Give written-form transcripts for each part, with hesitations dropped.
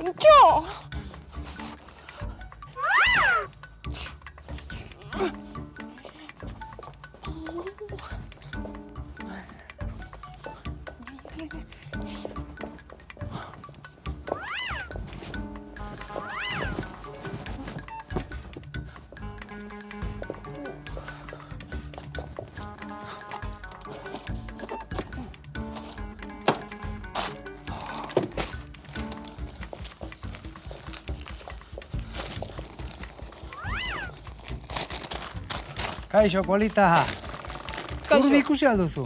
Itxo! Kaixo, polita. Kaixo. Urbi ikusi alduzu.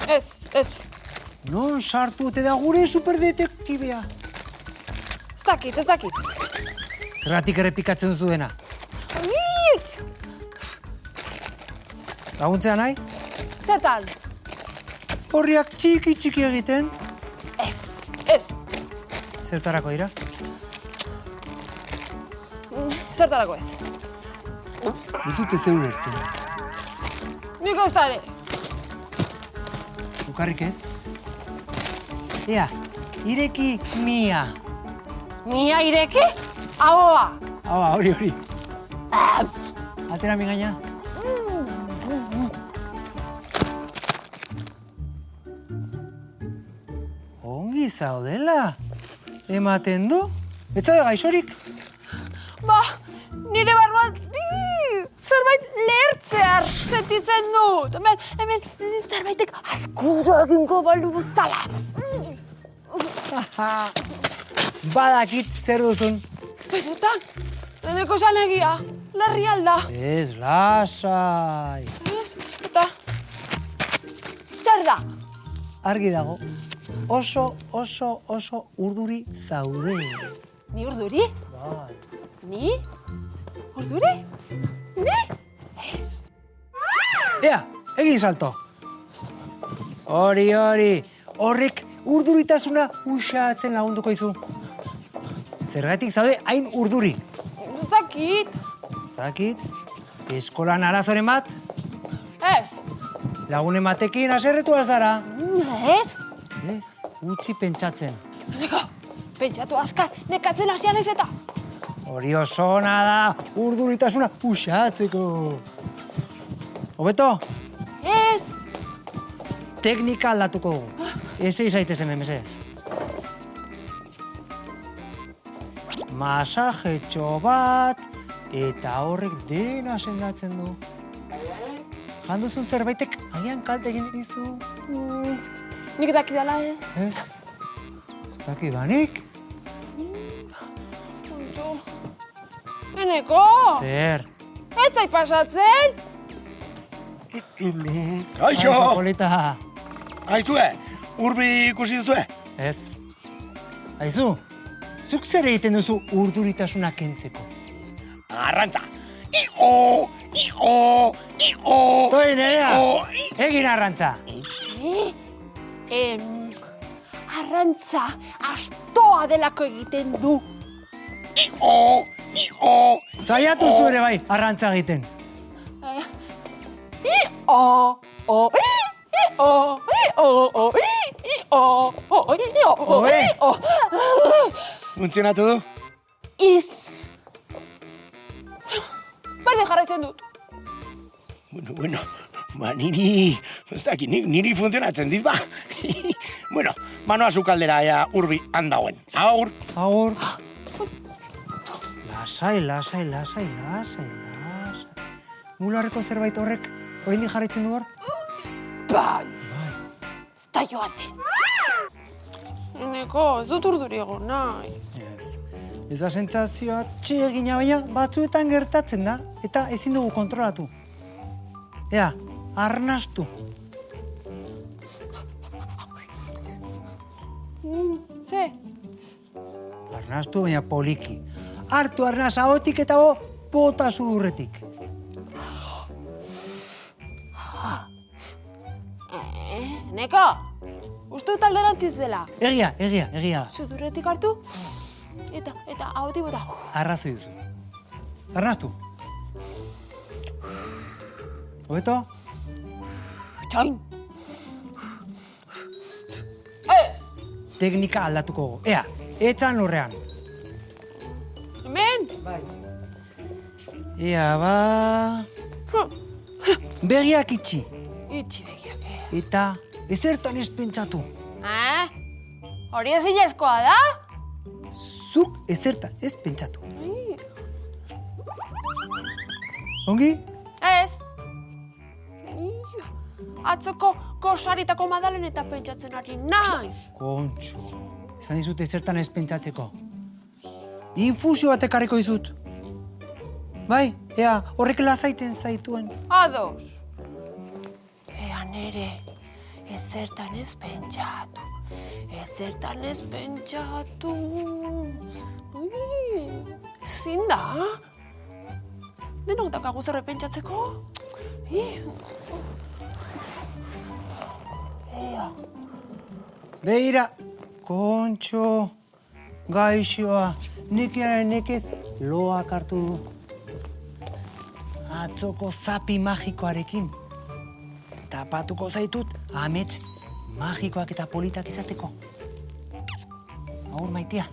Ez. Non sartu ote da gure superdetektibea? Ez dakit. Zergatik errepikatzen zuena. Nik! Laguntzea nahi? Zertan? Horriak txiki egiten. Ez. Zertarako dira? Zertarako ez. Ez dute zeu lertzen. Nik ez da ere. Ukarrik ez? Ea, ireki mia. Mia ireki? Ahoa. Hau, hori. Atera mi gaina. Ongi zaudela. Ematen du? Ez zaude gaixorik? Ba, nire barruan zerbait lehertzear sentitzen dut. Hemen zerbaitek askura egingo balu bezala. Badakit zer duzun. Benetan, eneko esan egia, larri alda. Ez, lasai. Ez? Eta, zer da? Argi dago. Oso urduri zaude. Ni urduri? Bai. Ni? Urduri? Ni? Ez. Ea, egin salto. Hori. Horrek urduritasuna uxatzen lagunduko izu. Zergatik zaude hain urduri. Ez dakit. Eskolan arazoren bat, Ez. lagunen batekin haserretu alzara. Ez? Ez, utzi pentsatzen. Eneko, pentsatu azkar, nekatzen hasian ez eta. Hori oso ona da, urduritasuna uxatzeko. Hobeto, Ez. teknika aldatuko dugu. Ez izaitez hemen, mesez. Masajetxo bat, eta horrek dena sendatzen du. Janduzun zerbaitek agian kalte egin dizu. Nik dakidala, Ez dakibanik. Eneko, Zer? ez zait pasatzen? Kaixo! Polita. Aizue, urbi ikusi duzue? Ez. Aizu, zuk zer egiten duzu urduritasuna kentzeko? Arrantza! Io! Toi nerea, egin arrantza. Arrantza astoa delako egiten du. Io! Zaiatu zure bai, arrantza egiten. Funtzionatu du? Ez. Berde jarraitzen dut. Bueno, niri, ez dakit, niri funtzionatzen dit, ba. Bueno, manoa zukaldera ea urbi handauen. Aur! Agur. Lasai. Mularreko zerbait horrek, oraindik jarraitzen du hor? Bai. Ez da joaten. Eneko, ez dut urduri egon nahi. Ez da sentsazioa txegina baina batzuetan gertatzen da, eta ezin dugu kontrolatu. Ea, arnastu. Ze? Arnastu baina poliki. Hartu arnaz ahotik eta bota sudurretik. Neko, uste dut alderantziz dela. Egia da. Sudurretik hartu, eta ahotik bota. Arrazoi duzu. Arnastu. Hobeto? Txain. Ez. Teknika aldatuko. Ea, etzan lurrean. hemen? Bai. Ea, ba... Begiak itxi. Itxi begiak. Eta ezertan ez pentsatu. Hori ezinezkoa da? Zuk ezertan ez pentsatu. Ongi? Ez. Atzoko gosaritako madalen eta pentsatzen ari naiz. Kontxo. Esan dizut ezertan ez pentsatzeko. Infusio bat ekarriko dizut. Bai, ea, horrek lasaiten zaituen. Ados. Ea nere, ezertan ez pentsatu. Ezertan ez pentsatu. Ezin da? Denok dakagu zerre pentsatzeko? Ea. Beira, Kontxo, gaixoa, nekearen nekez loak hartu du. Atzoko zapi magikoarekin. Tapatuko zaitut amets magikoak eta politak izateko. Agur maitea.